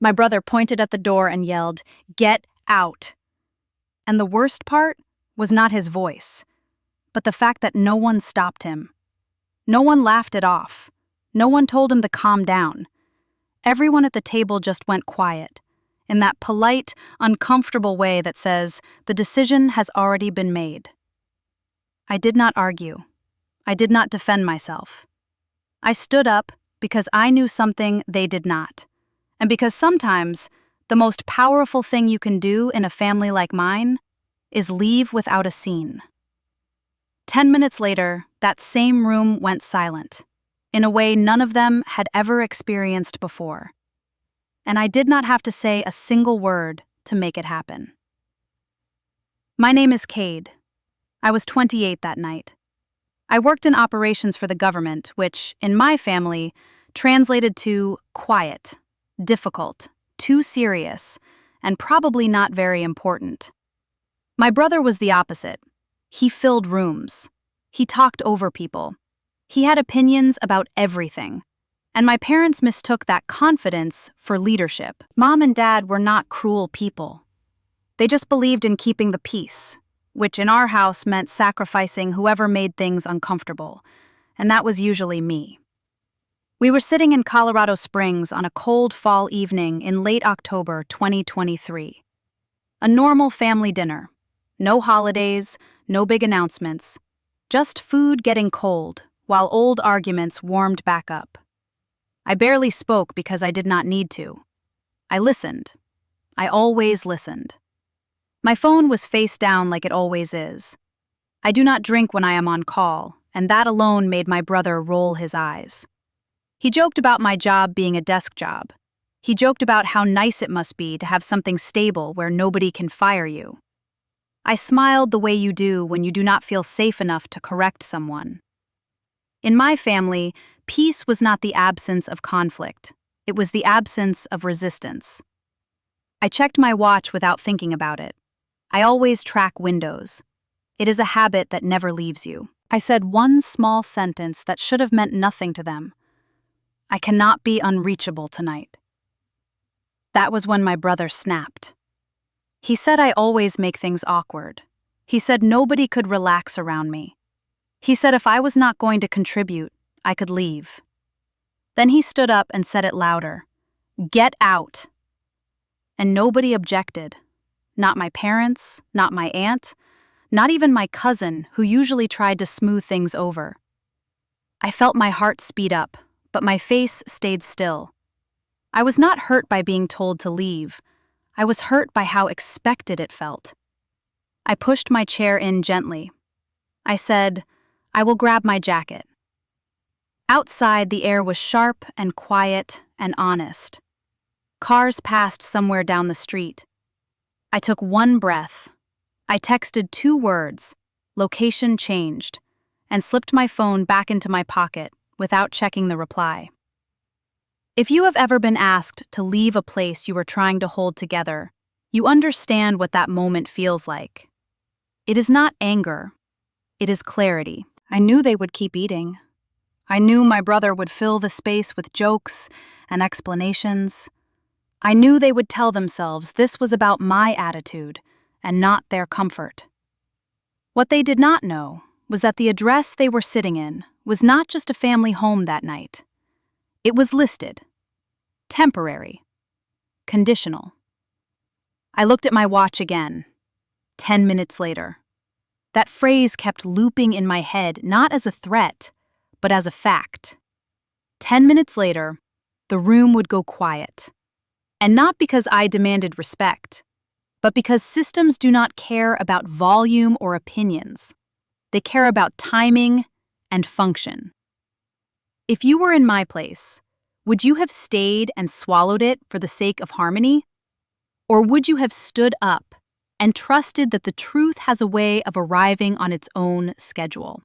My brother pointed at the door and yelled, "Get out!" And the worst part was not his voice, but the fact that no one stopped him. No one laughed it off. No one told him to calm down. Everyone at the table just went quiet, in that polite, uncomfortable way that says, the decision has already been made. I did not argue. I did not defend myself. I stood up because I knew something they did not, and because sometimes the most powerful thing you can do in a family like mine is leave without a scene. 10 minutes later, that same room went silent, in a way none of them had ever experienced before. And I did not have to say a single word to make it happen. My name is Cade. I was 28 that night. I worked in operations for the government, which, in my family, translated to quiet, difficult, too serious, and probably not very important. My brother was the opposite. He filled rooms. He talked over people. He had opinions about everything. And my parents mistook that confidence for leadership. Mom and Dad were not cruel people. They just believed in keeping the peace, which in our house meant sacrificing whoever made things uncomfortable, and that was usually me. We were sitting in Colorado Springs on a cold fall evening in late October 2023. A normal family dinner. No holidays, no big announcements. Just food getting cold, while old arguments warmed back up. I barely spoke because I did not need to. I listened. I always listened. My phone was face down like it always is. I do not drink when I am on call, and that alone made my brother roll his eyes. He joked about my job being a desk job. He joked about how nice it must be to have something stable where nobody can fire you. I smiled the way you do when you do not feel safe enough to correct someone. In my family, peace was not the absence of conflict. It was the absence of resistance. I checked my watch without thinking about it. I always track windows. It is a habit that never leaves you. I said one small sentence that should have meant nothing to them. I cannot be unreachable tonight. That was when my brother snapped. He said I always make things awkward. He said nobody could relax around me. He said if I was not going to contribute, I could leave. Then he stood up and said it louder. "Get out!" And nobody objected. Not my parents, not my aunt, not even my cousin, who usually tried to smooth things over. I felt my heart speed up, but my face stayed still. I was not hurt by being told to leave. I was hurt by how expected it felt. I pushed my chair in gently. I said, "I will grab my jacket." Outside, the air was sharp and quiet and honest. Cars passed somewhere down the street. I took one breath. I texted 2 words, "Location changed," and slipped my phone back into my pocket without checking the reply. If you have ever been asked to leave a place you were trying to hold together, you understand what that moment feels like. It is not anger. It is clarity. I knew they would keep eating. I knew my brother would fill the space with jokes and explanations. I knew they would tell themselves this was about my attitude and not their comfort. What they did not know was that the address they were sitting in was not just a family home that night. It was listed. Temporary. Conditional. I looked at my watch again. 10 minutes later. That phrase kept looping in my head, not as a threat, but as a fact. 10 minutes later, the room would go quiet. And not because I demanded respect, but because systems do not care about volume or opinions. They care about timing and function. If you were in my place, would you have stayed and swallowed it for the sake of harmony? Or would you have stood up and trusted that the truth has a way of arriving on its own schedule?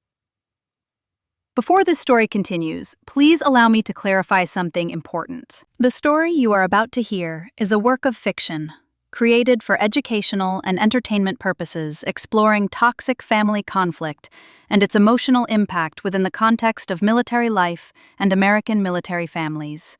Before this story continues, please allow me to clarify something important. The story you are about to hear is a work of fiction, created for educational and entertainment purposes, exploring toxic family conflict and its emotional impact within the context of military life and American military families.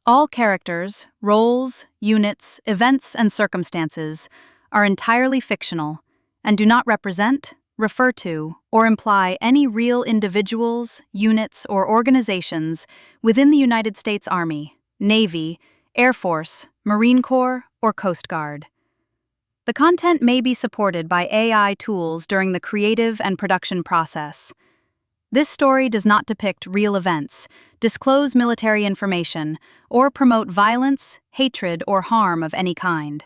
All characters, roles, units, events, and circumstances are entirely fictional and do not represent, refer to, or imply any real individuals, units, or organizations within the United States Army, Navy, Air Force, Marine Corps, or Coast Guard. The content may be supported by AI tools during the creative and production process. This story does not depict real events, disclose military information, or promote violence, hatred, or harm of any kind.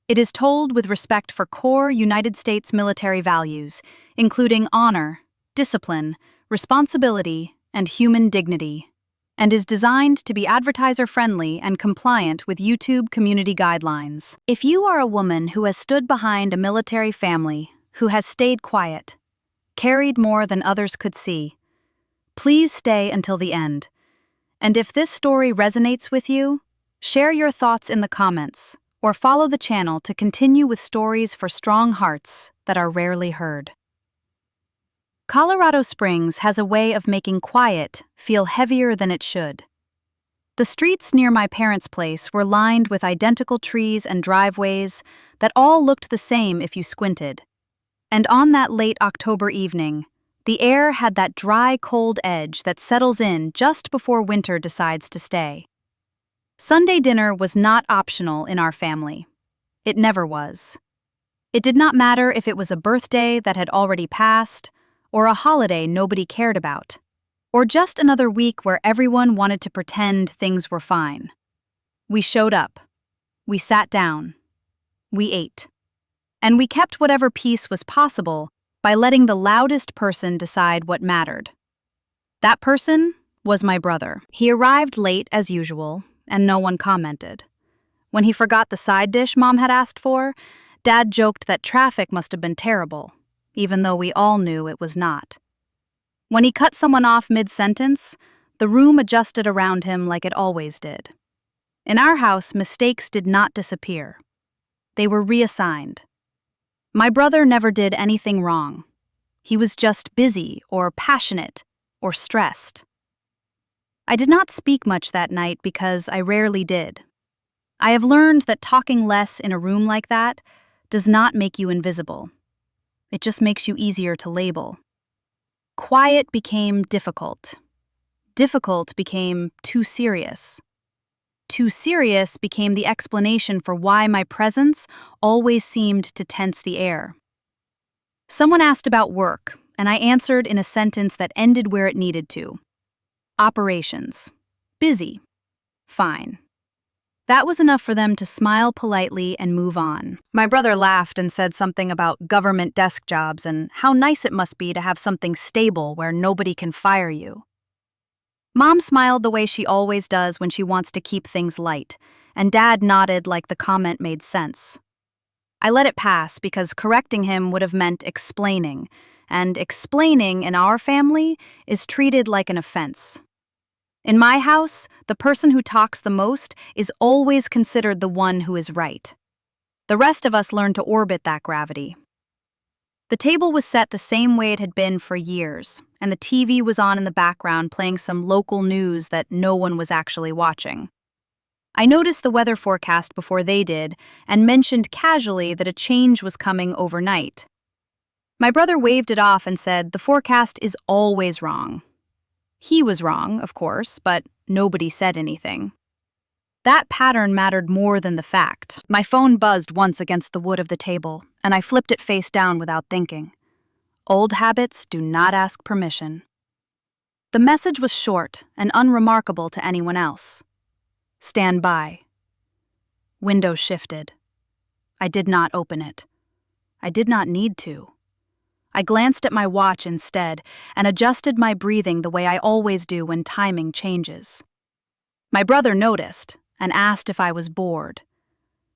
It is told with respect for core United States military values, including honor, discipline, responsibility, and human dignity, and is designed to be advertiser-friendly and compliant with YouTube community guidelines. If you are a woman who has stood behind a military family, who has stayed quiet, carried more than others could see, please stay until the end. And if this story resonates with you, share your thoughts in the comments, or follow the channel to continue with stories for strong hearts that are rarely heard. Colorado Springs has a way of making quiet feel heavier than it should. The streets near my parents' place were lined with identical trees and driveways that all looked the same if you squinted. And on that late October evening, the air had that dry, cold edge that settles in just before winter decides to stay. Sunday dinner was not optional in our family. It never was. It did not matter if it was a birthday that had already passed, or a holiday nobody cared about, or just another week where everyone wanted to pretend things were fine. We showed up. We sat down. We ate. And we kept whatever peace was possible by letting the loudest person decide what mattered. That person was my brother. He arrived late as usual, and no one commented. When he forgot the side dish Mom had asked for, Dad joked that traffic must have been terrible, even though we all knew it was not. When he cut someone off mid-sentence, the room adjusted around him like it always did. In our house, mistakes did not disappear. They were reassigned. My brother never did anything wrong. He was just busy or passionate or stressed. I did not speak much that night because I rarely did. I have learned that talking less in a room like that does not make you invisible. It just makes you easier to label. Quiet became difficult. Difficult became too serious. Too serious became the explanation for why my presence always seemed to tense the air. Someone asked about work, and I answered in a sentence that ended where it needed to. Operations. Busy. Fine. That was enough for them to smile politely and move on. My brother laughed and said something about government desk jobs and how nice it must be to have something stable where nobody can fire you. Mom smiled the way she always does when she wants to keep things light, and Dad nodded like the comment made sense. I let it pass because correcting him would have meant explaining, and explaining in our family is treated like an offense. In my house, the person who talks the most is always considered the one who is right. The rest of us learn to orbit that gravity. The table was set the same way it had been for years, and the TV was on in the background playing some local news that no one was actually watching. I noticed the weather forecast before they did and mentioned casually that a change was coming overnight. My brother waved it off and said the forecast is always wrong. He was wrong, of course, but nobody said anything. That pattern mattered more than the fact. My phone buzzed once against the wood of the table, and I flipped it face down without thinking. Old habits do not ask permission. The message was short and unremarkable to anyone else. Stand by. Window shifted. I did not open it. I did not need to. I glanced at my watch instead and adjusted my breathing the way I always do when timing changes. My brother noticed and asked if I was bored.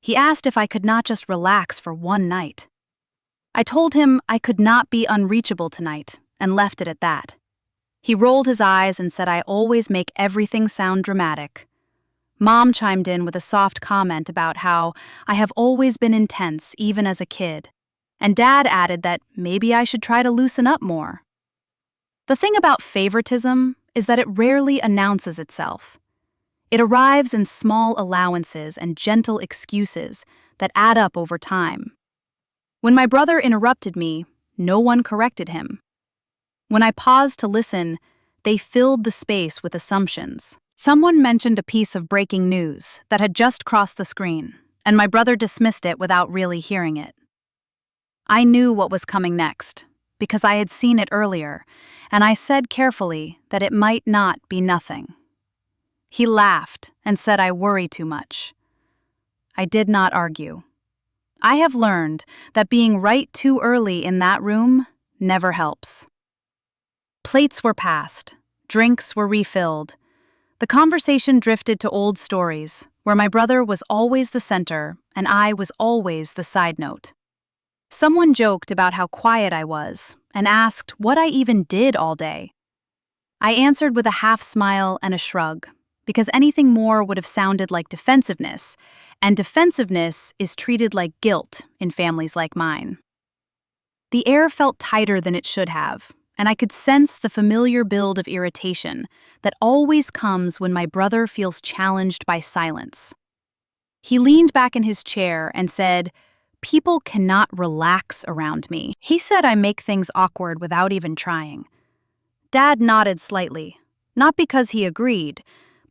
He asked if I could not just relax for one night. I told him I could not be unreachable tonight and left it at that. He rolled his eyes and said I always make everything sound dramatic. Mom chimed in with a soft comment about how I have always been intense even as a kid. And Dad added that maybe I should try to loosen up more. The thing about favoritism is that it rarely announces itself. It arrives in small allowances and gentle excuses that add up over time. When my brother interrupted me, no one corrected him. When I paused to listen, they filled the space with assumptions. Someone mentioned a piece of breaking news that had just crossed the screen, and my brother dismissed it without really hearing it. I knew what was coming next, because I had seen it earlier, and I said carefully that it might not be nothing. He laughed and said I worry too much. I did not argue. I have learned that being right too early in that room never helps. Plates were passed, drinks were refilled. The conversation drifted to old stories, where my brother was always the center and I was always the side note. Someone joked about how quiet I was and asked what I even did all day. I answered with a half smile and a shrug, because anything more would have sounded like defensiveness, and defensiveness is treated like guilt in families like mine. The air felt tighter than it should have, and I could sense the familiar build of irritation that always comes when my brother feels challenged by silence. He leaned back in his chair and said, "People cannot relax around me." He said I make things awkward without even trying. Dad nodded slightly, not because he agreed,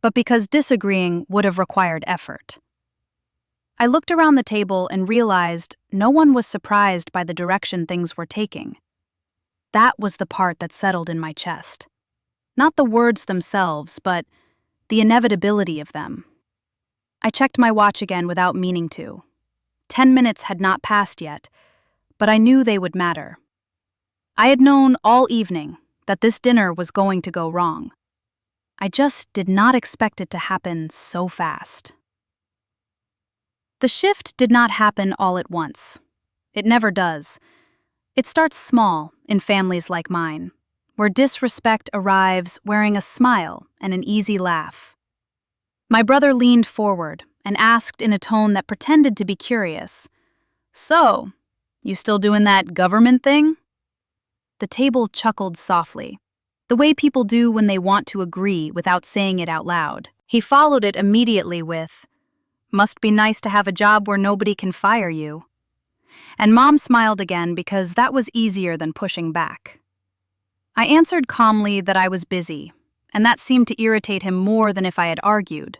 but because disagreeing would have required effort. I looked around the table and realized no one was surprised by the direction things were taking. That was the part that settled in my chest. Not the words themselves, but the inevitability of them. I checked my watch again without meaning to. 10 minutes had not passed yet, but I knew they would matter. I had known all evening that this dinner was going to go wrong. I just did not expect it to happen so fast. The shift did not happen all at once. It never does. It starts small in families like mine, where disrespect arrives wearing a smile and an easy laugh. My brother leaned forward and asked in a tone that pretended to be curious, "So, you still doing that government thing?" The table chuckled softly, the way people do when they want to agree without saying it out loud. He followed it immediately with, "Must be nice to have a job where nobody can fire you." And Mom smiled again because that was easier than pushing back. I answered calmly that I was busy, and that seemed to irritate him more than if I had argued.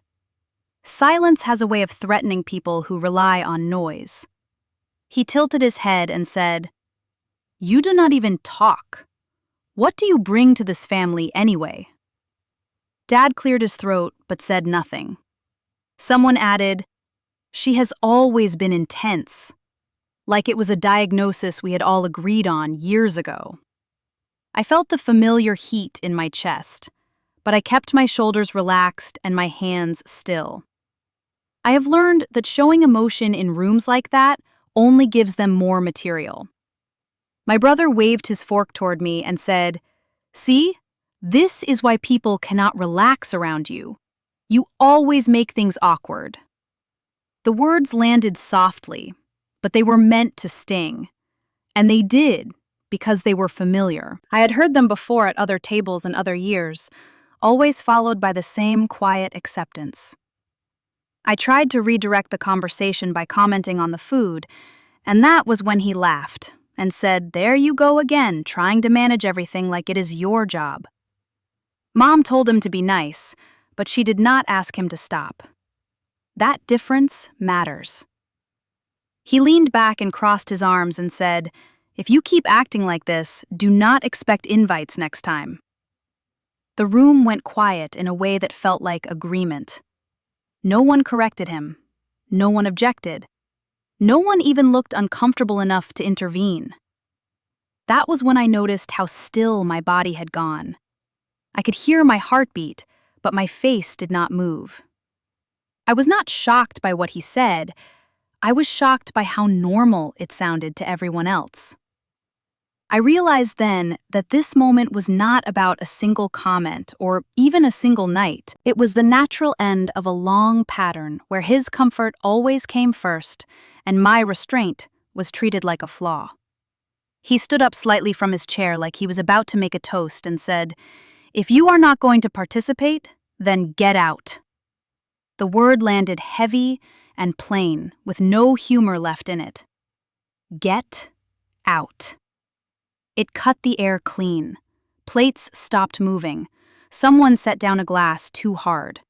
Silence has a way of threatening people who rely on noise. He tilted his head and said, "You do not even talk. What do you bring to this family anyway?" Dad cleared his throat but said nothing. Someone added, "She has always been intense," like it was a diagnosis we had all agreed on years ago. I felt the familiar heat in my chest, but I kept my shoulders relaxed and my hands still. I have learned that showing emotion in rooms like that only gives them more material. My brother waved his fork toward me and said, "See, this is why people cannot relax around you. You always make things awkward." The words landed softly, but they were meant to sting. And they did, because they were familiar. I had heard them before at other tables in other years, always followed by the same quiet acceptance. I tried to redirect the conversation by commenting on the food, and that was when he laughed and said, "There you go again, trying to manage everything like it is your job." Mom told him to be nice, but she did not ask him to stop. That difference matters. He leaned back and crossed his arms and said, "If you keep acting like this, do not expect invites next time." The room went quiet in a way that felt like agreement. No one corrected him. No one objected. No one even looked uncomfortable enough to intervene. That was when I noticed how still my body had gone. I could hear my heartbeat, but my face did not move. I was not shocked by what he said. I was shocked by how normal it sounded to everyone else. I realized then that this moment was not about a single comment or even a single night. It was the natural end of a long pattern where his comfort always came first and my restraint was treated like a flaw. He stood up slightly from his chair like he was about to make a toast and said, "If you are not going to participate, then get out." The word landed heavy and plain, with no humor left in it. Get out. It cut the air clean. Plates stopped moving. Someone set down a glass too hard.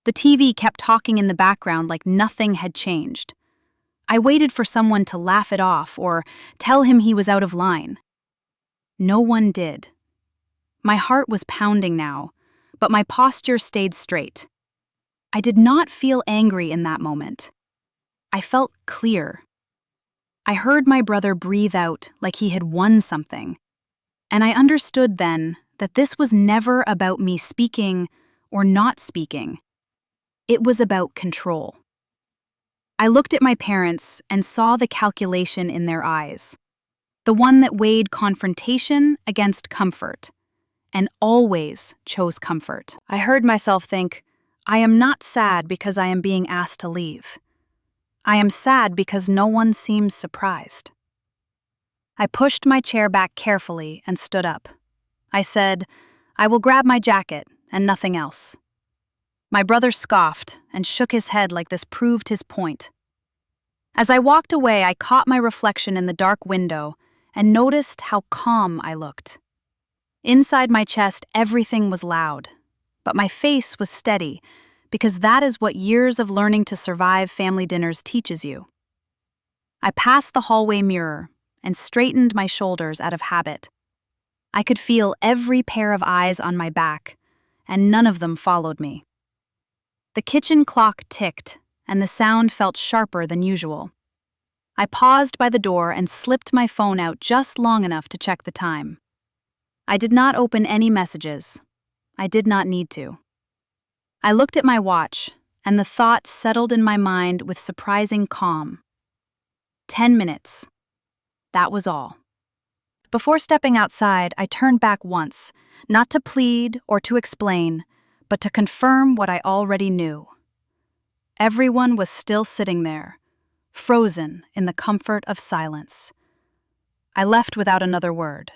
The TV kept talking in the background like nothing had changed. I waited for someone to laugh it off or tell him he was out of line. No one did. My heart was pounding now, but my posture stayed straight. I did not feel angry in that moment. I felt clear. I heard my brother breathe out like he had won something, and I understood then that this was never about me speaking or not speaking. It was about control. I looked at my parents and saw the calculation in their eyes, the one that weighed confrontation against comfort, and always chose comfort. I heard myself think, I am not sad because I am being asked to leave. I am sad because no one seems surprised. I pushed my chair back carefully and stood up. I said, I will grab my jacket and nothing else. My brother scoffed and shook his head like this proved his point. As I walked away, I caught my reflection in the dark window and noticed how calm I looked. Inside my chest, everything was loud, but my face was steady, because that is what years of learning to survive family dinners teaches you. I passed the hallway mirror and straightened my shoulders out of habit. I could feel every pair of eyes on my back, and none of them followed me. The kitchen clock ticked, and the sound felt sharper than usual. I paused by the door and slipped my phone out just long enough to check the time. I did not open any messages. I did not need to. I looked at my watch, and the thought settled in my mind with surprising calm. 10 minutes. That was all. Before stepping outside, I turned back once, not to plead or to explain, but to confirm what I already knew. Everyone was still sitting there, frozen in the comfort of silence. I left without another word.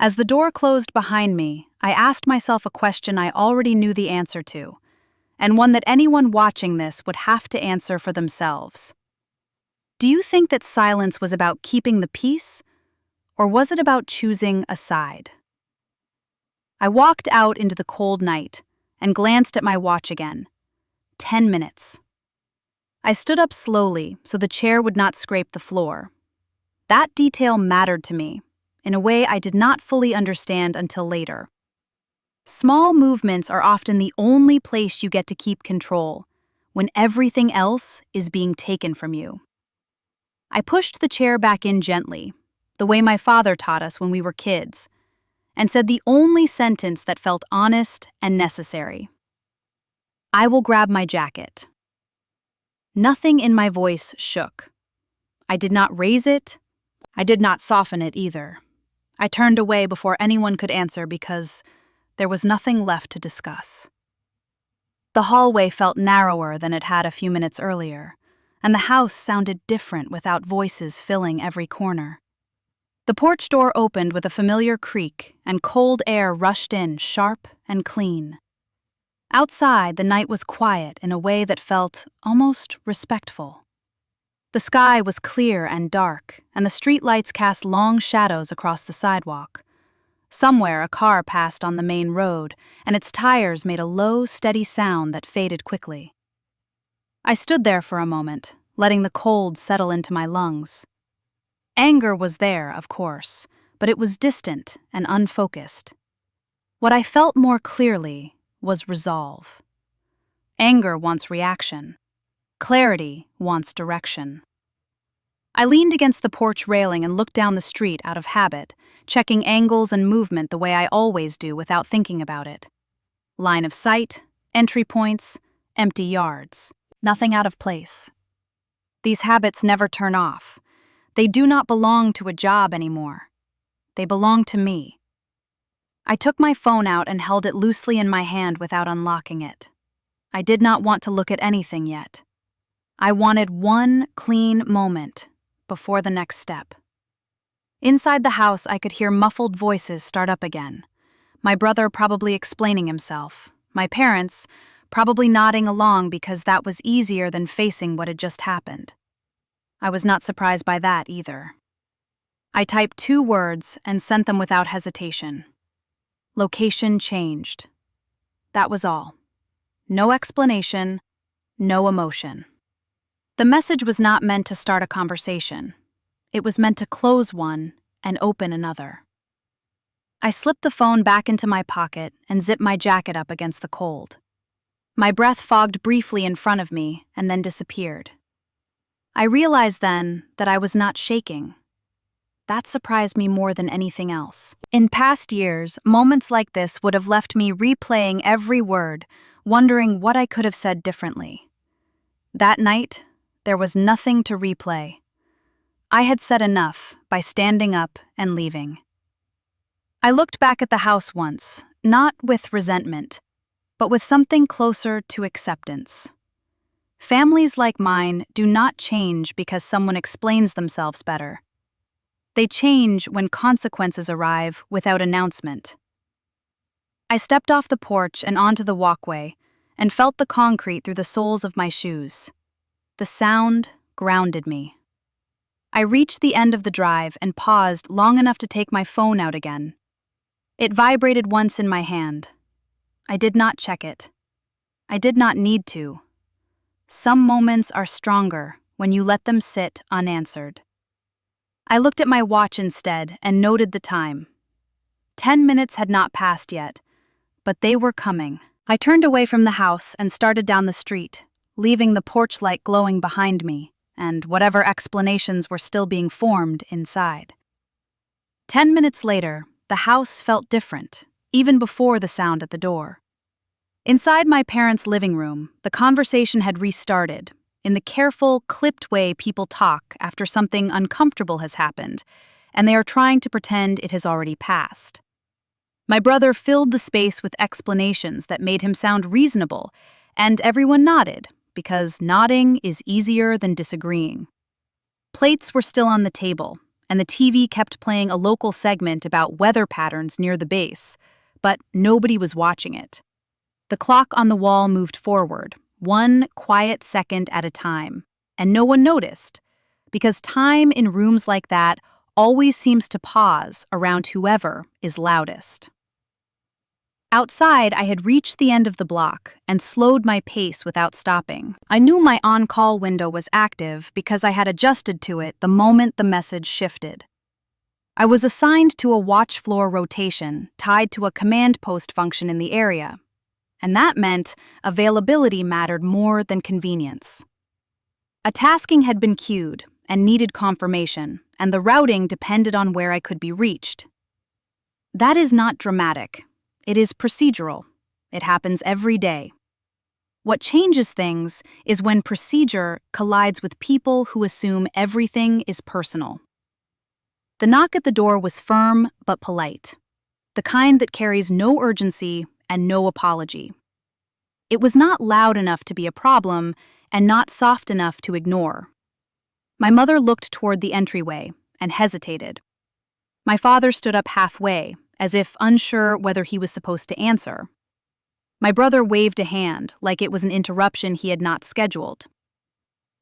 As the door closed behind me, I asked myself a question I already knew the answer to, and one that anyone watching this would have to answer for themselves. Do you think that silence was about keeping the peace, or was it about choosing a side? I walked out into the cold night and glanced at my watch again. 10 minutes. I stood up slowly so the chair would not scrape the floor. That detail mattered to me, in a way I did not fully understand until later. Small movements are often the only place you get to keep control, when everything else is being taken from you. I pushed the chair back in gently, the way my father taught us when we were kids, and said the only sentence that felt honest and necessary. I will grab my jacket. Nothing in my voice shook. I did not raise it. I did not soften it either. I turned away before anyone could answer because there was nothing left to discuss. The hallway felt narrower than it had a few minutes earlier, and the house sounded different without voices filling every corner. The porch door opened with a familiar creak, and cold air rushed in, sharp and clean. Outside, the night was quiet in a way that felt almost respectful. The sky was clear and dark, and the streetlights cast long shadows across the sidewalk. Somewhere, a car passed on the main road, and its tires made a low, steady sound that faded quickly. I stood there for a moment, letting the cold settle into my lungs. Anger was there, of course, but it was distant and unfocused. What I felt more clearly was resolve. Anger wants reaction. Clarity wants direction. I leaned against the porch railing and looked down the street out of habit, checking angles and movement the way I always do without thinking about it. Line of sight, entry points, empty yards. Nothing out of place. These habits never turn off. They do not belong to a job anymore. They belong to me. I took my phone out and held it loosely in my hand without unlocking it. I did not want to look at anything yet. I wanted one clean moment before the next step. Inside the house, I could hear muffled voices start up again. My brother probably explaining himself. My parents probably nodding along because that was easier than facing what had just happened. I was not surprised by that either. I typed 2 words and sent them without hesitation. Location changed. That was all. No explanation, no emotion. The message was not meant to start a conversation. It was meant to close one and open another. I slipped the phone back into my pocket and zipped my jacket up against the cold. My breath fogged briefly in front of me and then disappeared. I realized then that I was not shaking. That surprised me more than anything else. In past years, moments like this would have left me replaying every word, wondering what I could have said differently. That night, there was nothing to replay. I had said enough by standing up and leaving. I looked back at the house once, not with resentment, but with something closer to acceptance. Families like mine do not change because someone explains themselves better. They change when consequences arrive without announcement. I stepped off the porch and onto the walkway and felt the concrete through the soles of my shoes. The sound grounded me. I reached the end of the drive and paused long enough to take my phone out again. It vibrated once in my hand. I did not check it. I did not need to. Some moments are stronger when you let them sit unanswered. I looked at my watch instead and noted the time. 10 minutes had not passed yet, but they were coming. I turned away from the house and started down the street, leaving the porch light glowing behind me and whatever explanations were still being formed inside. 10 minutes later, the house felt different, even before the sound at the door. Inside my parents' living room, the conversation had restarted, in the careful, clipped way people talk after something uncomfortable has happened, and they are trying to pretend it has already passed. My brother filled the space with explanations that made him sound reasonable, and everyone nodded, because nodding is easier than disagreeing. Plates were still on the table, and the TV kept playing a local segment about weather patterns near the base, but nobody was watching it. The clock on the wall moved forward, 1 quiet second at a time, and no one noticed, because time in rooms like that always seems to pause around whoever is loudest. Outside, I had reached the end of the block and slowed my pace without stopping. I knew my on-call window was active because I had adjusted to it the moment the message shifted. I was assigned to a watch floor rotation tied to a command post function in the area, and that meant availability mattered more than convenience. A tasking had been queued and needed confirmation, and the routing depended on where I could be reached. That is not dramatic. It is procedural. It happens every day. What changes things is when procedure collides with people who assume everything is personal. The knock at the door was firm but polite, the kind that carries no urgency and no apology. It was not loud enough to be a problem and not soft enough to ignore. My mother looked toward the entryway and hesitated. My father stood up halfway, as if unsure whether he was supposed to answer. My brother waved a hand, like it was an interruption he had not scheduled.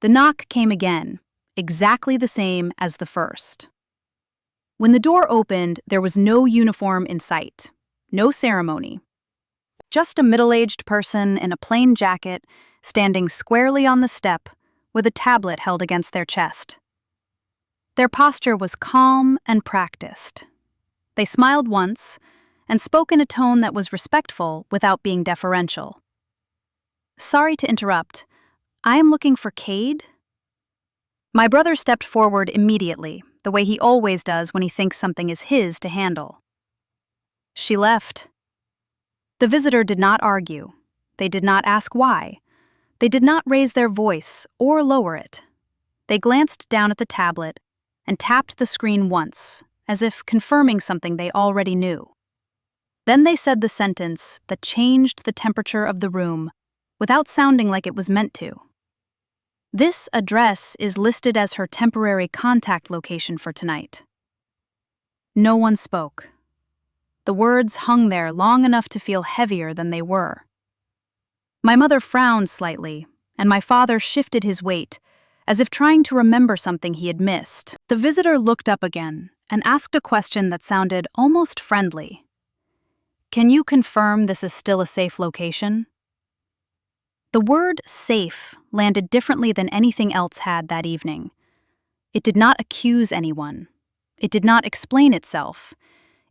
The knock came again, exactly the same as the first. When the door opened, there was no uniform in sight, no ceremony. Just a middle-aged person in a plain jacket, standing squarely on the step, with a tablet held against their chest. Their posture was calm and practiced. They smiled once and spoke in a tone that was respectful without being deferential. "Sorry to interrupt. I am looking for Cade." My brother stepped forward immediately, the way he always does when he thinks something is his to handle. "She left." The visitor did not argue. They did not ask why. They did not raise their voice or lower it. They glanced down at the tablet and tapped the screen once, as if confirming something they already knew. Then they said the sentence that changed the temperature of the room without sounding like it was meant to. "This address is listed as her temporary contact location for tonight." No one spoke. The words hung there long enough to feel heavier than they were. My mother frowned slightly, and my father shifted his weight, as if trying to remember something he had missed. The visitor looked up again and asked a question that sounded almost friendly. "Can you confirm this is still a safe location?" The word safe landed differently than anything else had that evening. It did not accuse anyone. It did not explain itself.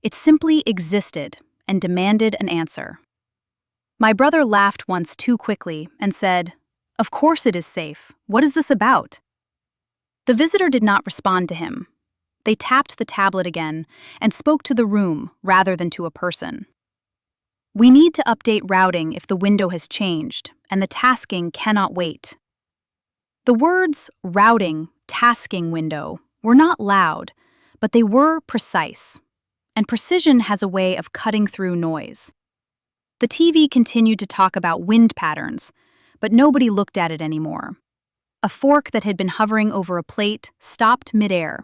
It simply existed and demanded an answer. My brother laughed once too quickly and said, "Of course it is safe. What is this about?" The visitor did not respond to him. They tapped the tablet again and spoke to the room rather than to a person. "We need to update routing if the window has changed, and the tasking cannot wait." The words routing, tasking window were not loud, but they were precise, and precision has a way of cutting through noise. The TV continued to talk about wind patterns, but nobody looked at it anymore. A fork that had been hovering over a plate stopped midair,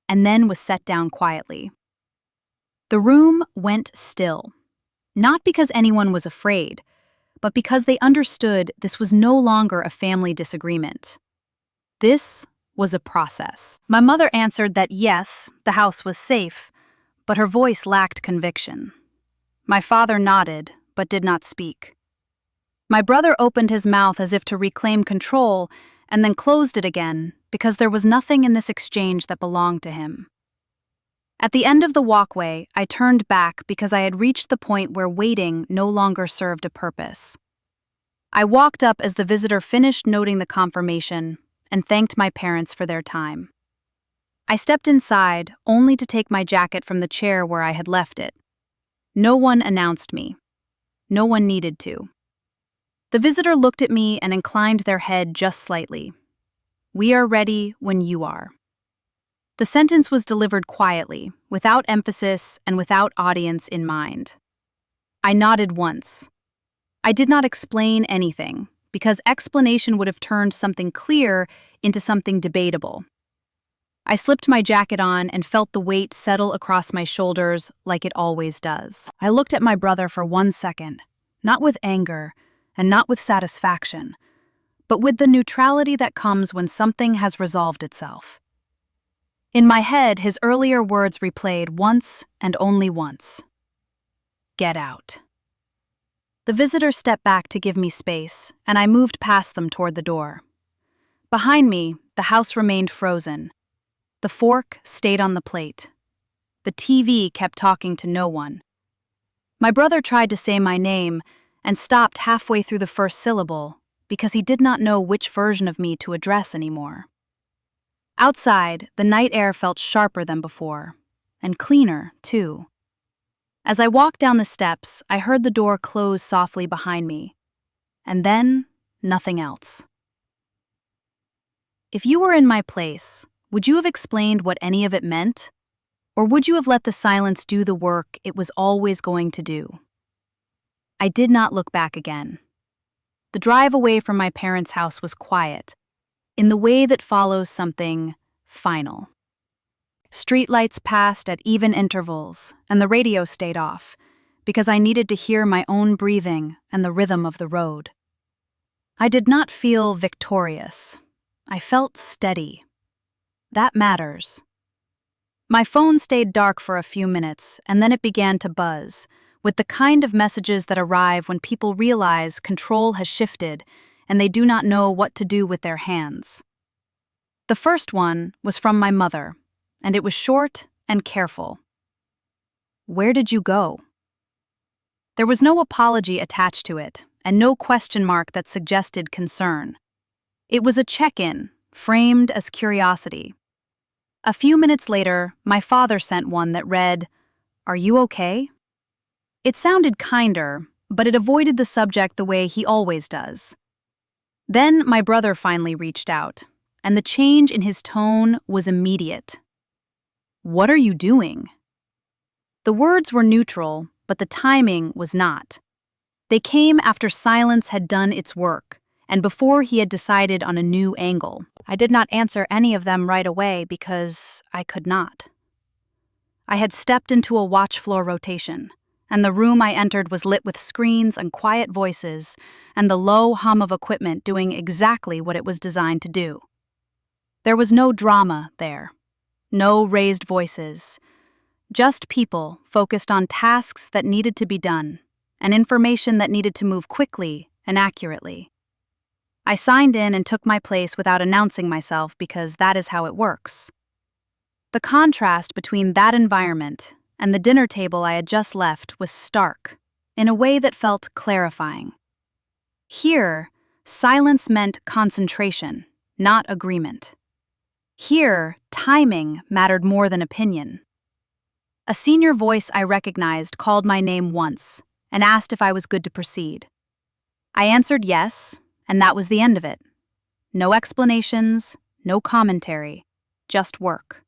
and then was set down quietly. The room went still, not because anyone was afraid, but because they understood this was no longer a family disagreement. This was a process. My mother answered that yes, the house was safe, but her voice lacked conviction. My father nodded, but did not speak. My brother opened his mouth as if to reclaim control, and then closed it again, because there was nothing in this exchange that belonged to him. At the end of the walkway, I turned back because I had reached the point where waiting no longer served a purpose. I walked up as the visitor finished noting the confirmation and thanked my parents for their time. I stepped inside, only to take my jacket from the chair where I had left it. No one announced me. No one needed to. The visitor looked at me and inclined their head just slightly. "We are ready when you are." The sentence was delivered quietly, without emphasis and without audience in mind. I nodded once. I did not explain anything, because explanation would have turned something clear into something debatable. I slipped my jacket on and felt the weight settle across my shoulders like it always does. I looked at my brother for 1 second, not with anger and not with satisfaction, but with the neutrality that comes when something has resolved itself. In my head, his earlier words replayed once and only once. "Get out." The visitor stepped back to give me space, and I moved past them toward the door. Behind me, the house remained frozen. The fork stayed on the plate. The TV kept talking to no one. My brother tried to say my name and stopped halfway through the first syllable because he did not know which version of me to address anymore. Outside, the night air felt sharper than before, and cleaner, too. As I walked down the steps, I heard the door close softly behind me, and then nothing else. If you were in my place, would you have explained what any of it meant? Or would you have let the silence do the work it was always going to do? I did not look back again. The drive away from my parents' house was quiet, in the way that follows something final. Streetlights passed at even intervals, and the radio stayed off, because I needed to hear my own breathing and the rhythm of the road. I did not feel victorious. I felt steady. That matters. My phone stayed dark for a few minutes, and then it began to buzz, with the kind of messages that arrive when people realize control has shifted and they do not know what to do with their hands. The first one was from my mother, and it was short and careful. "Where did you go?" There was no apology attached to it, and no question mark that suggested concern. It was a check-in, framed as curiosity. A few minutes later, my father sent one that read, "Are you okay?" It sounded kinder, but it avoided the subject the way he always does. Then my brother finally reached out, and the change in his tone was immediate. "What are you doing?" The words were neutral, but the timing was not. They came after silence had done its work, and before he had decided on a new angle. I did not answer any of them right away because I could not. I had stepped into a watch floor rotation, and the room I entered was lit with screens and quiet voices, and the low hum of equipment doing exactly what it was designed to do. There was no drama there, no raised voices, just people focused on tasks that needed to be done, and information that needed to move quickly and accurately. I signed in and took my place without announcing myself because that is how it works. The contrast between that environment and the dinner table I had just left was stark, in a way that felt clarifying. Here, silence meant concentration, not agreement. Here, timing mattered more than opinion. A senior voice I recognized called my name once and asked if I was good to proceed. I answered yes, and that was the end of it. No explanations, no commentary, just work.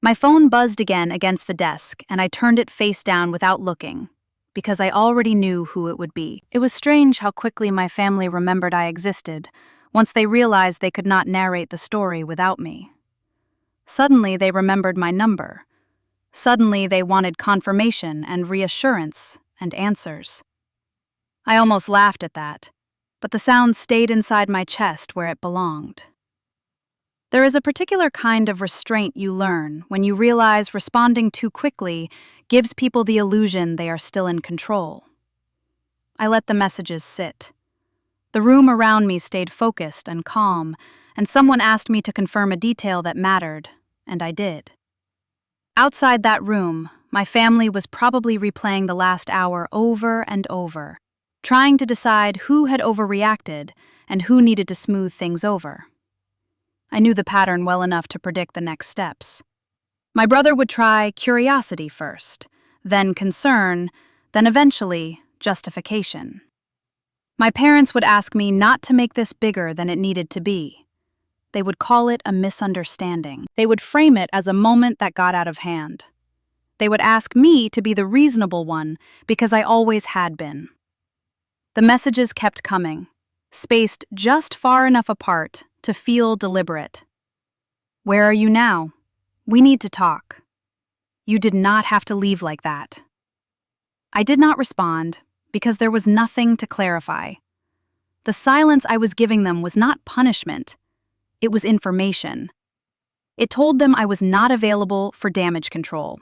My phone buzzed again against the desk, and I turned it face down without looking, because I already knew who it would be. It was strange how quickly my family remembered I existed, once they realized they could not narrate the story without me. Suddenly, they remembered my number. Suddenly, they wanted confirmation and reassurance and answers. I almost laughed at that, but the sound stayed inside my chest where it belonged. There is a particular kind of restraint you learn when you realize responding too quickly gives people the illusion they are still in control. I let the messages sit. The room around me stayed focused and calm, and someone asked me to confirm a detail that mattered, and I did. Outside that room, my family was probably replaying the last hour over and over, trying to decide who had overreacted and who needed to smooth things over. I knew the pattern well enough to predict the next steps. My brother would try curiosity first, then concern, then eventually justification. My parents would ask me not to make this bigger than it needed to be. They would call it a misunderstanding. They would frame it as a moment that got out of hand. They would ask me to be the reasonable one because I always had been. The messages kept coming, spaced just far enough apart to feel deliberate. Where are you now? We need to talk. You did not have to leave like that. I did not respond because there was nothing to clarify. The silence I was giving them was not punishment. It was information. It told them I was not available for damage control.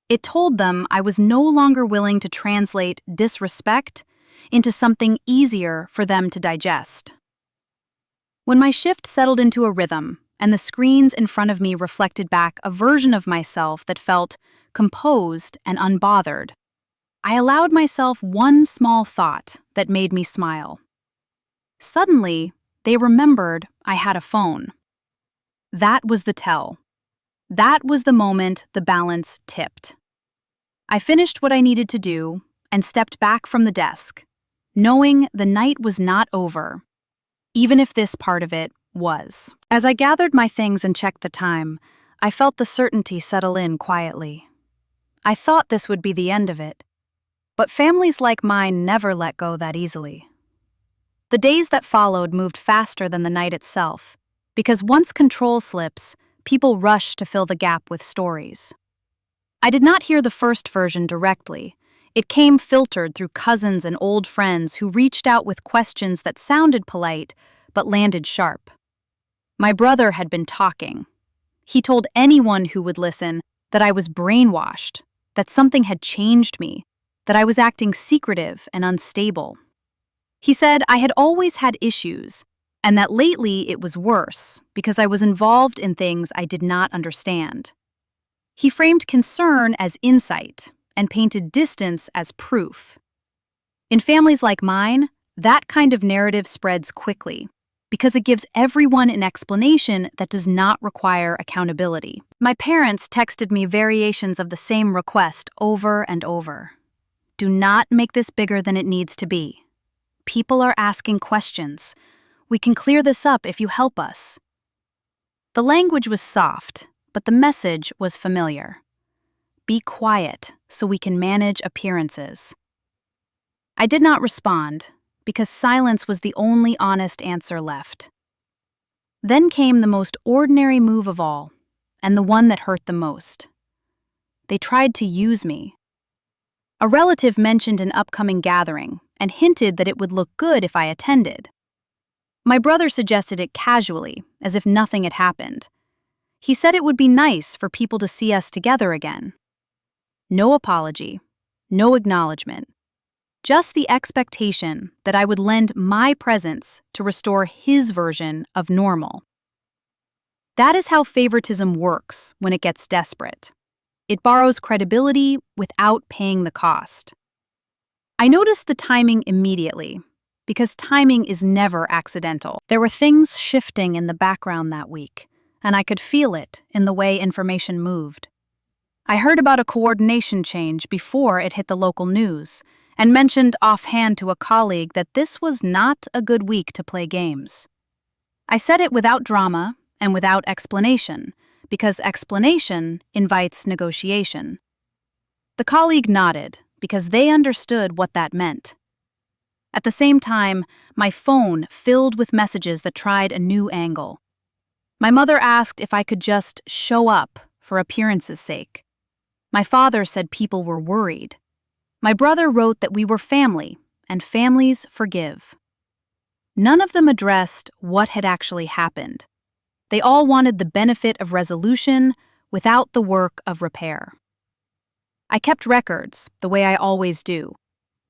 It told them I was no longer willing to translate disrespect into something easier for them to digest. When my shift settled into a rhythm, and the screens in front of me reflected back a version of myself that felt composed and unbothered, I allowed myself one small thought that made me smile. Suddenly, they remembered I had a phone. That was the tell. That was the moment the balance tipped. I finished what I needed to do and stepped back from the desk, knowing the night was not over, even if this part of it was. As I gathered my things and checked the time, I felt the certainty settle in quietly. I thought this would be the end of it, but families like mine never let go that easily. The days that followed moved faster than the night itself, because once control slips, people rush to fill the gap with stories. I did not hear the first version directly. It came filtered through cousins and old friends who reached out with questions that sounded polite, but landed sharp. My brother had been talking. He told anyone who would listen that I was brainwashed, that something had changed me, that I was acting secretive and unstable. He said I had always had issues, and that lately it was worse because I was involved in things I did not understand. He framed concern as insight and painted distance as proof. In families like mine, that kind of narrative spreads quickly because it gives everyone an explanation that does not require accountability. My parents texted me variations of the same request over and over. Do not make this bigger than it needs to be. People are asking questions. We can clear this up if you help us. The language was soft, but the message was familiar. Be quiet so we can manage appearances. I did not respond because silence was the only honest answer left. Then came the most ordinary move of all, and the one that hurt the most. They tried to use me. A relative mentioned an upcoming gathering and hinted that it would look good if I attended. My brother suggested it casually, as if nothing had happened. He said it would be nice for people to see us together again. No apology, no acknowledgement, just the expectation that I would lend my presence to restore his version of normal. That is how favoritism works when it gets desperate. It borrows credibility without paying the cost. I noticed the timing immediately, because timing is never accidental. There were things shifting in the background that week, and I could feel it in the way information moved. I heard about a coordination change before it hit the local news, and mentioned offhand to a colleague that this was not a good week to play games. I said it without drama and without explanation, because explanation invites negotiation. The colleague nodded, because they understood what that meant. At the same time, my phone filled with messages that tried a new angle. My mother asked if I could just show up for appearance's sake. My father said people were worried. My brother wrote that we were family, and families forgive. None of them addressed what had actually happened. They all wanted the benefit of resolution without the work of repair. I kept records, the way I always do.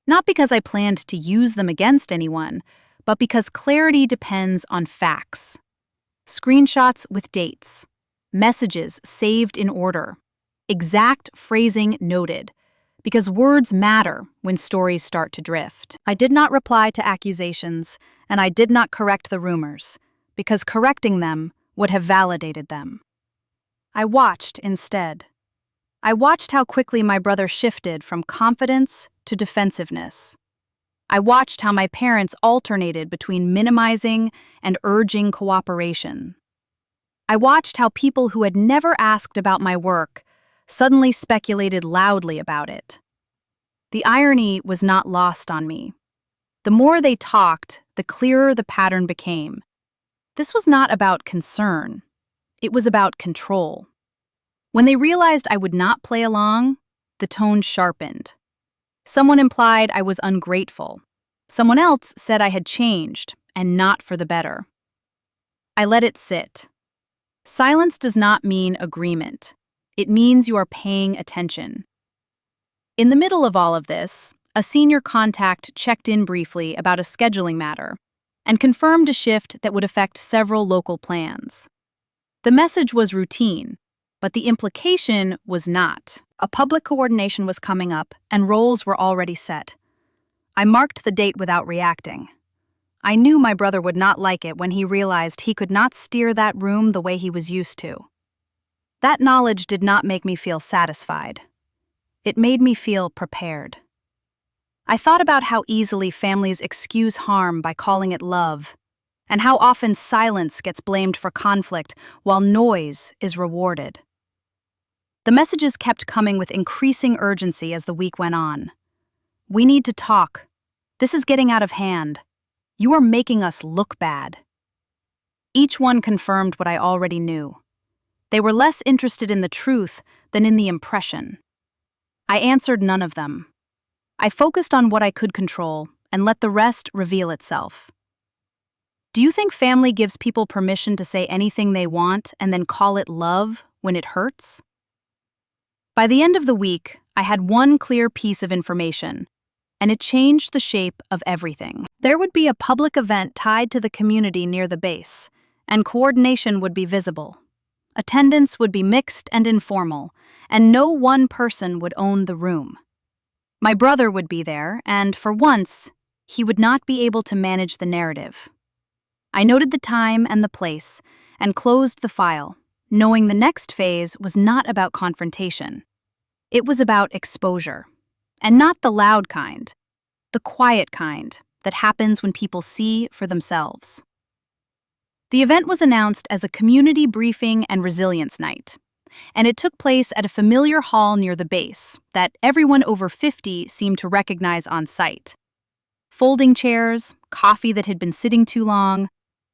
Not because I planned to use them against anyone, but because clarity depends on facts. Screenshots with dates, messages saved in order, exact phrasing noted, because words matter when stories start to drift. I did not reply to accusations, and I did not correct the rumors, because correcting them would have validated them. I watched instead. I watched how quickly my brother shifted from confidence to defensiveness. I watched how my parents alternated between minimizing and urging cooperation. I watched how people who had never asked about my work suddenly speculated loudly about it. The irony was not lost on me. The more they talked, the clearer the pattern became. This was not about concern. It was about control. When they realized I would not play along, the tone sharpened. Someone implied I was ungrateful. Someone else said I had changed, and not for the better. I let it sit. Silence does not mean agreement. It means you are paying attention. In the middle of all of this, a senior contact checked in briefly about a scheduling matter and confirmed a shift that would affect several local plans. The message was routine, but the implication was not. A public coordination was coming up, and roles were already set. I marked the date without reacting. I knew my brother would not like it when he realized he could not steer that room the way he was used to. That knowledge did not make me feel satisfied. It made me feel prepared. I thought about how easily families excuse harm by calling it love, and how often silence gets blamed for conflict while noise is rewarded. The messages kept coming with increasing urgency as the week went on. We need to talk. This is getting out of hand. You are making us look bad. Each one confirmed what I already knew. They were less interested in the truth than in the impression. I answered none of them. I focused on what I could control and let the rest reveal itself. Do you think family gives people permission to say anything they want and then call it love when it hurts? By the end of the week, I had one clear piece of information, and it changed the shape of everything. There would be a public event tied to the community near the base, and coordination would be visible. Attendance would be mixed and informal, and no one person would own the room. My brother would be there, and for once, he would not be able to manage the narrative. I noted the time and the place, and closed the file, knowing the next phase was not about confrontation. It was about exposure. And not the loud kind, the quiet kind that happens when people see for themselves. The event was announced as a community briefing and resilience night, and it took place at a familiar hall near the base that everyone over 50 seemed to recognize on site. Folding chairs, coffee that had been sitting too long,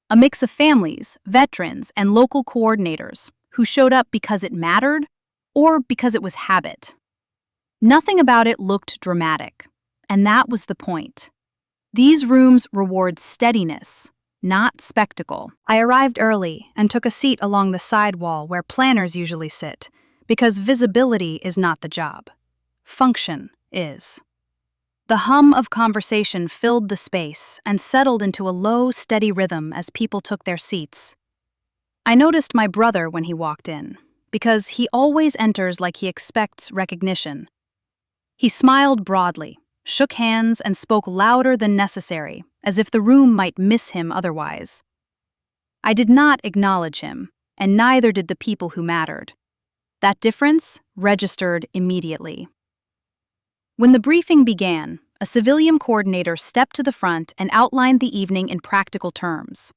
a mix of families, veterans, and local coordinators who showed up because it mattered or because it was habit. Nothing about it looked dramatic, and that was the point. These rooms reward steadiness, not spectacle. I arrived early and took a seat along the side wall where planners usually sit, because visibility is not the job. Function is. The hum of conversation filled the space and settled into a low, steady rhythm as people took their seats. I noticed my brother when he walked in, because he always enters like he expects recognition. He smiled broadly, shook hands, and spoke louder than necessary, as if the room might miss him otherwise. I did not acknowledge him, and neither did the people who mattered. That difference registered immediately. When the briefing began, a civilian coordinator stepped to the front and outlined the evening in practical terms.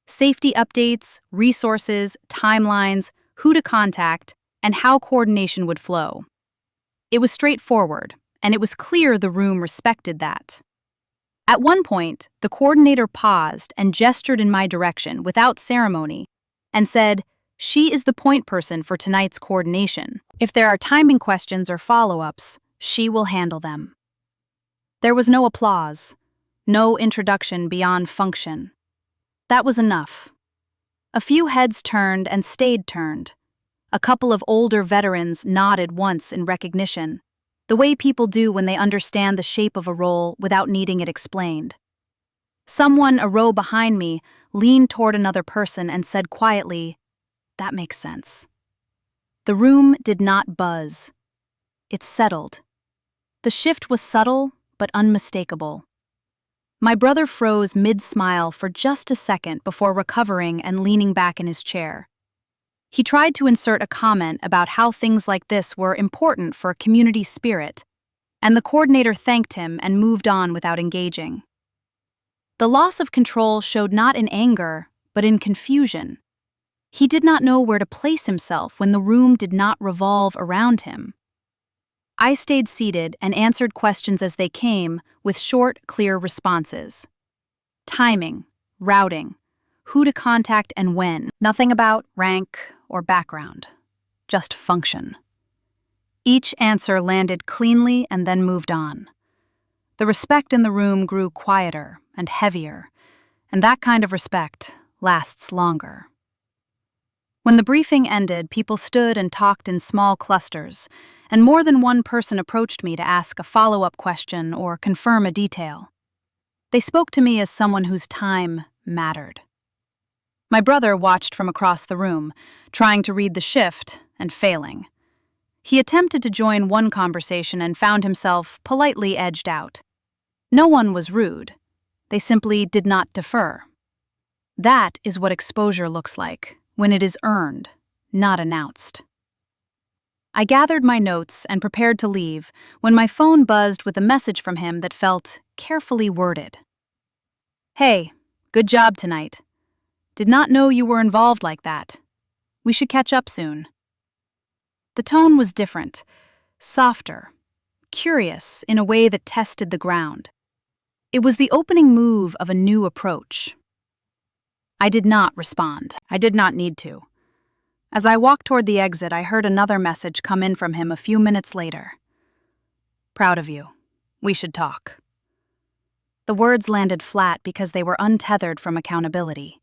Safety updates, resources, timelines, who to contact, and how coordination would flow. It was straightforward, and it was clear the room respected that. At one point, the coordinator paused and gestured in my direction without ceremony and said, "She is the point person for tonight's coordination. If there are timing questions or follow-ups, she will handle them." There was no applause, no introduction beyond function. That was enough. A few heads turned and stayed turned. A couple of older veterans nodded once in recognition, the way people do when they understand the shape of a role without needing it explained. Someone a row behind me leaned toward another person and said quietly, "That makes sense." The room did not buzz. It settled. The shift was subtle but unmistakable. My brother froze mid-smile for just a second before recovering and leaning back in his chair. He tried to insert a comment about how things like this were important for a community spirit, and the coordinator thanked him and moved on without engaging. The loss of control showed not in anger, but in confusion. He did not know where to place himself when the room did not revolve around him. I stayed seated and answered questions as they came with short, clear responses. Timing, routing, who to contact and when. Nothing about rank or background, just function. Each answer landed cleanly and then moved on. The respect in the room grew quieter and heavier, and that kind of respect lasts longer. When the briefing ended, people stood and talked in small clusters, and more than one person approached me to ask a follow-up question or confirm a detail. They spoke to me as someone whose time mattered. My brother watched from across the room, trying to read the shift and failing. He attempted to join one conversation and found himself politely edged out. No one was rude. They simply did not defer. That is what exposure looks like, when it is earned, not announced. I gathered my notes and prepared to leave when my phone buzzed with a message from him that felt carefully worded. "Hey, good job tonight. Did not know you were involved like that. We should catch up soon." The tone was different, softer, curious in a way that tested the ground. It was the opening move of a new approach. I did not respond. I did not need to. As I walked toward the exit, I heard another message come in from him a few minutes later. "Proud of you. We should talk." The words landed flat because they were untethered from accountability.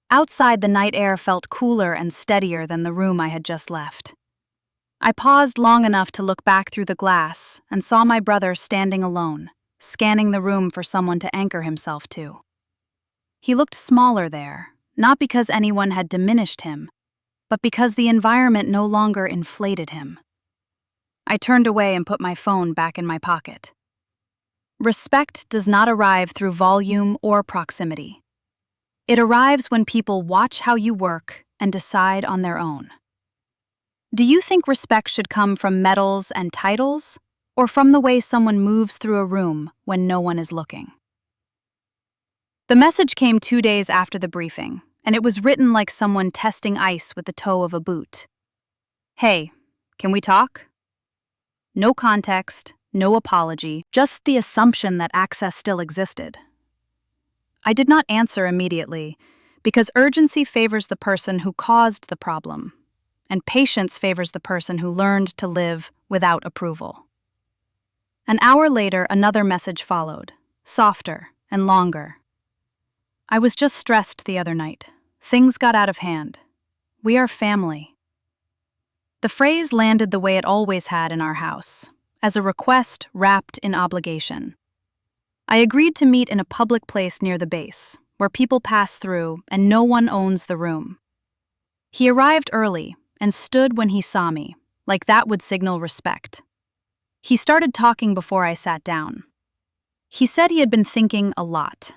Outside, the night air felt cooler and steadier than the room I had just left. I paused long enough to look back through the glass and saw my brother standing alone, scanning the room for someone to anchor himself to. He looked smaller there, not because anyone had diminished him, but because the environment no longer inflated him. I turned away and put my phone back in my pocket. Respect does not arrive through volume or proximity. It arrives when people watch how you work and decide on their own. Do you think respect should come from medals and titles, or from the way someone moves through a room when no one is looking? The message came 2 days after the briefing, and it was written like someone testing ice with the toe of a boot. "Hey, can we talk?" No context, no apology, just the assumption that access still existed. I did not answer immediately, because urgency favors the person who caused the problem. and patience favors the person who learned to live without approval. An hour later, another message followed, softer and longer. I was just stressed the other night. Things got out of hand. We are family. The phrase landed the way it always had in our house, as a request wrapped in obligation. I agreed to meet in a public place near the base, where people pass through and no one owns the room. He arrived early and stood when he saw me, like that would signal respect. He started talking before I sat down. He said he had been thinking a lot.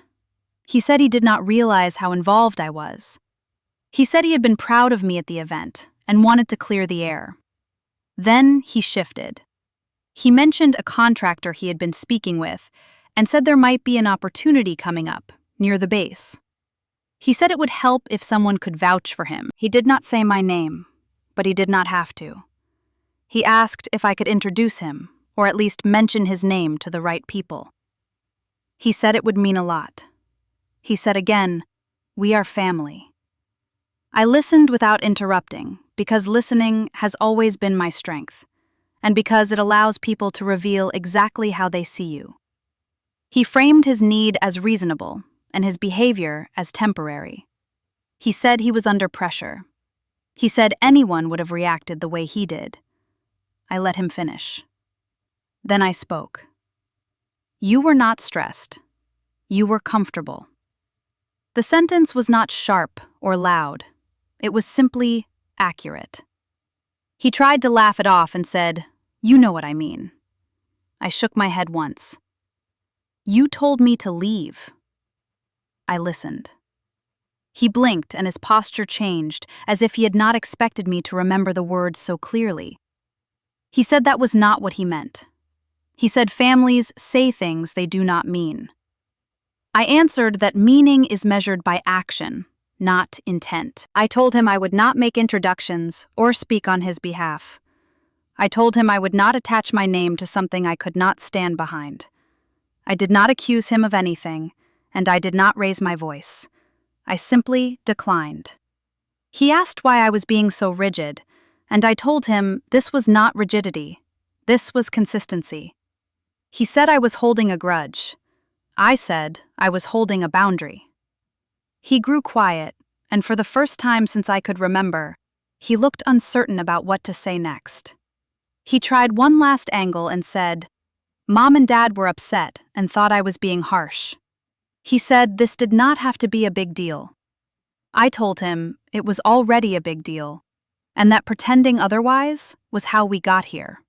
He said he did not realize how involved I was. He said he had been proud of me at the event and wanted to clear the air. Then he shifted. He mentioned a contractor he had been speaking with and said there might be an opportunity coming up near the base. He said it would help if someone could vouch for him. He did not say my name, but he did not have to. He asked if I could introduce him, or at least mention his name to the right people. He said it would mean a lot. He said again, "We are family." I listened without interrupting, because listening has always been my strength, and because it allows people to reveal exactly how they see you. He framed his need as reasonable, and his behavior as temporary. He said he was under pressure. He said anyone would have reacted the way he did. I let him finish. Then I spoke. You were not stressed. You were comfortable. The sentence was not sharp or loud. It was simply accurate. He tried to laugh it off and said, "You know what I mean." I shook my head once. You told me to leave. I listened. He blinked and his posture changed, as if he had not expected me to remember the words so clearly. He said that was not what he meant. He said families say things they do not mean. I answered that meaning is measured by action, not intent. I told him I would not make introductions or speak on his behalf. I told him I would not attach my name to something I could not stand behind. I did not accuse him of anything, and I did not raise my voice. I simply declined. He asked why I was being so rigid, and I told him this was not rigidity. This was consistency. He said I was holding a grudge. I said I was holding a boundary. He grew quiet, and for the first time since I could remember, he looked uncertain about what to say next. He tried one last angle and said, "Mom and Dad were upset and thought I was being harsh." He said this did not have to be a big deal. I told him it was already a big deal, and that pretending otherwise was how we got here.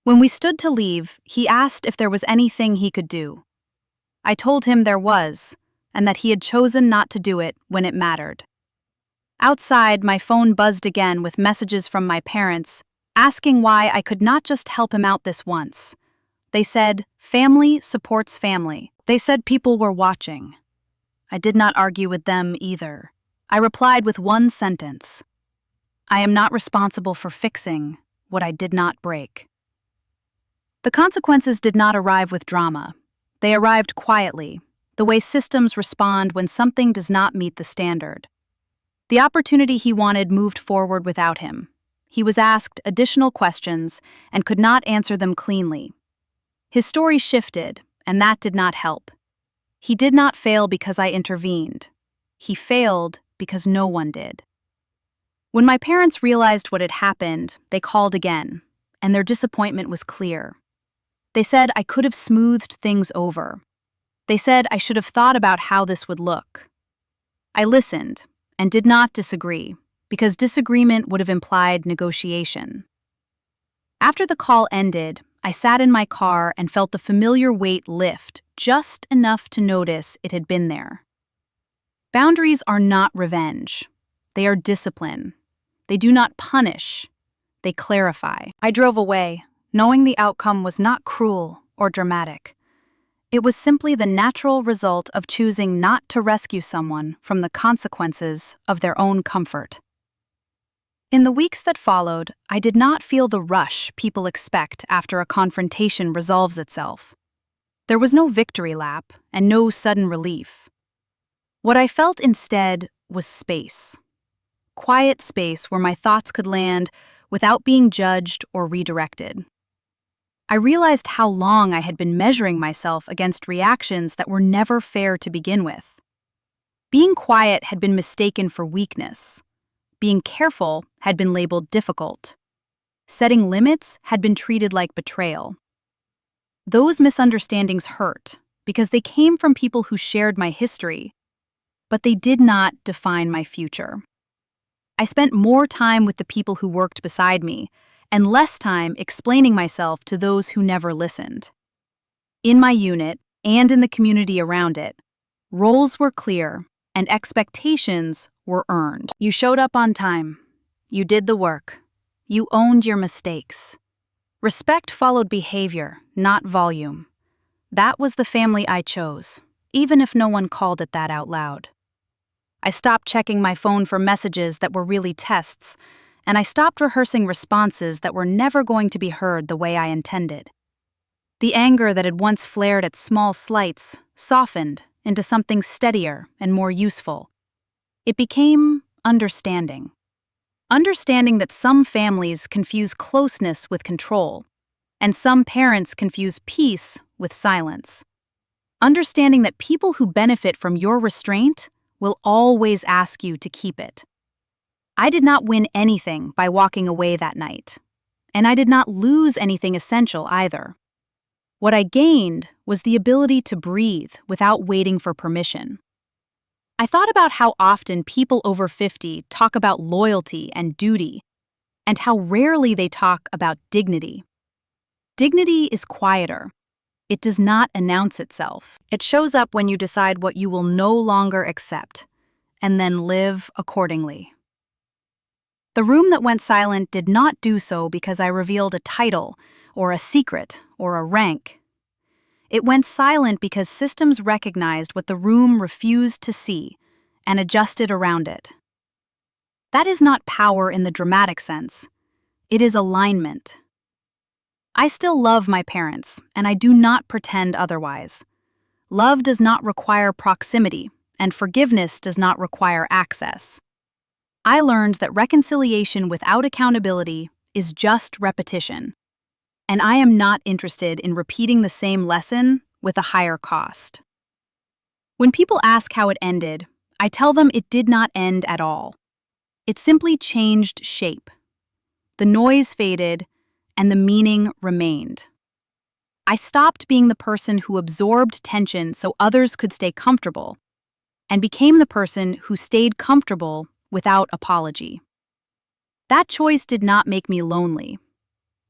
When we stood to leave, he asked if there was anything he could do. I told him there was, and that he had chosen not to do it when it mattered. Outside, my phone buzzed again with messages from my parents, asking why I could not just help him out this once. They said, family supports family. They said people were watching. I did not argue with them either. I replied with one sentence. I am not responsible for fixing what I did not break. The consequences did not arrive with drama. They arrived quietly, the way systems respond when something does not meet the standard. The opportunity he wanted moved forward without him. He was asked additional questions and could not answer them cleanly. His story shifted, and that did not help. He did not fail because I intervened. He failed because no one did. When my parents realized what had happened, they called again, and their disappointment was clear. They said I could have smoothed things over. They said I should have thought about how this would look. I listened and did not disagree, because disagreement would have implied negotiation. After the call ended, I sat in my car and felt the familiar weight lift just enough to notice it had been there. Boundaries are not revenge. They are discipline. They do not punish. They clarify. I drove away, knowing the outcome was not cruel or dramatic. It was simply the natural result of choosing not to rescue someone from the consequences of their own comfort. In the weeks that followed, I did not feel the rush people expect after a confrontation resolves itself. There was no victory lap and no sudden relief. What I felt instead was space. quiet space where my thoughts could land without being judged or redirected. I realized how long I had been measuring myself against reactions that were never fair to begin with. Being quiet had been mistaken for weakness. Being careful had been labeled difficult. Setting limits had been treated like betrayal. Those misunderstandings hurt because they came from people who shared my history, but they did not define my future. I spent more time with the people who worked beside me and less time explaining myself to those who never listened. In my unit and in the community around it, roles were clear and expectations were earned. You showed up on time. You did the work. You owned your mistakes. Respect followed behavior, not volume. That was the family I chose, even if no one called it that out loud. I stopped checking my phone for messages that were really tests, and I stopped rehearsing responses that were never going to be heard the way I intended. The anger that had once flared at small slights softened into something steadier and more useful. It became understanding. Understanding that some families confuse closeness with control, and some parents confuse peace with silence. Understanding that people who benefit from your restraint will always ask you to keep it. I did not win anything by walking away that night, and I did not lose anything essential either. What I gained was the ability to breathe without waiting for permission. I thought about how often people over 50 talk about loyalty and duty, and how rarely they talk about dignity. Dignity is quieter. It does not announce itself. It shows up when you decide what you will no longer accept, and then live accordingly. The room that went silent did not do so because I revealed a title, or a secret, or a rank. It went silent because systems recognized what the room refused to see and adjusted around it. That is not power in the dramatic sense. It is alignment. I still love my parents, and I do not pretend otherwise. Love does not require proximity, and forgiveness does not require access. I learned that reconciliation without accountability is just repetition, and I am not interested in repeating the same lesson with a higher cost. When people ask how it ended, I tell them it did not end at all. It simply changed shape. The noise faded, and the meaning remained. I stopped being the person who absorbed tension so others could stay comfortable, and became the person who stayed comfortable without apology. That choice did not make me lonely.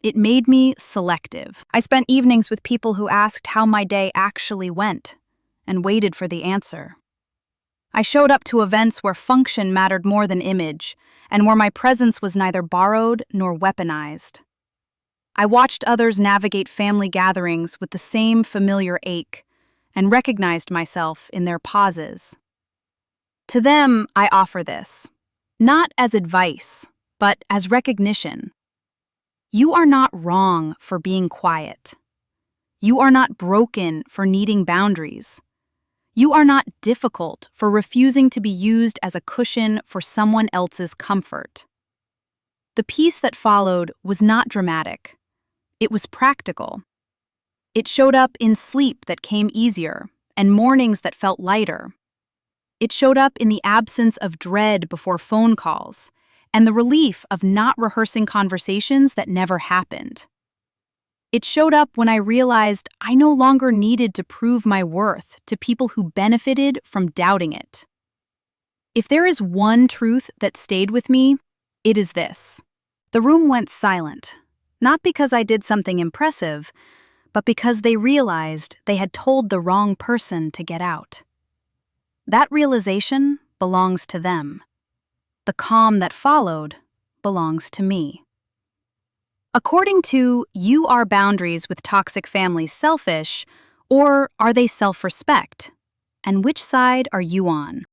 It made me selective. I spent evenings with people who asked how my day actually went, and waited for the answer. I showed up to events where function mattered more than image, and where my presence was neither borrowed nor weaponized. I watched others navigate family gatherings with the same familiar ache, and recognized myself in their pauses. To them, I offer this, not as advice, but as recognition. You are not wrong for being quiet. You are not broken for needing boundaries. You are not difficult for refusing to be used as a cushion for someone else's comfort. The peace that followed was not dramatic. It was practical. It showed up in sleep that came easier and mornings that felt lighter. It showed up in the absence of dread before phone calls and the relief of not rehearsing conversations that never happened. It showed up when I realized I no longer needed to prove my worth to people who benefited from doubting it. If there is one truth that stayed with me, it is this. The room went silent, not because I did something impressive, but because they realized they had told the wrong person to get out. That realization belongs to them. The calm that followed belongs to me. According to you, are boundaries with toxic families selfish, or are they self-respect? And which side are you on?